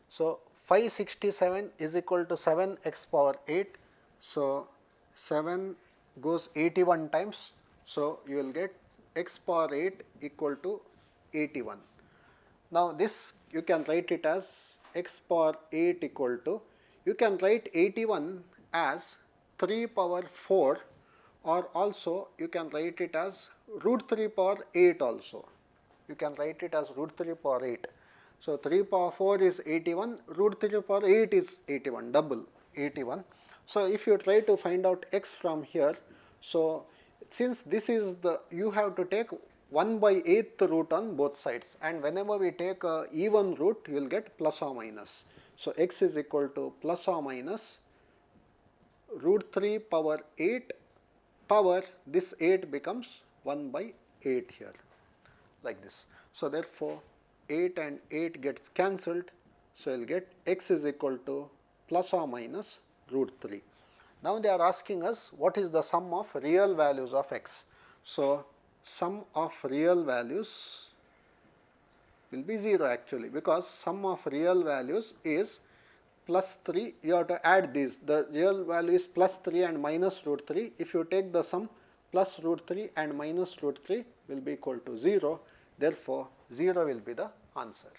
So 567 is equal to 7x power 8. So 7 goes 81 times. So you will get x power 8 equal to 81. Now this you can write it as x power 8 equal to, you can write 81 as 3 power 4, or also you can write it as root 3 power 8 also. You can write it as root 3 power 8. So 3 power 4 is 81, root 3 power 8 is 81, double 81. So if you try to find out x from here, so since this is the, you have to take 1 by 8th root on both sides, and whenever we take a even root you will get plus or minus. So x is equal to plus or minus root 3 power 8 power, this 8 becomes 1 by 8 here, like this. So therefore 8 and 8 gets cancelled, so you will get x is equal to plus or minus root 3. Now they are asking us what is the sum of real values of x. So sum of real values will be 0 actually, because sum of real values is plus 3, you have to add these, the real value is plus 3 and minus root 3. If you take the sum, plus root 3 and minus root 3 will be equal to 0, therefore 0 will be the answer.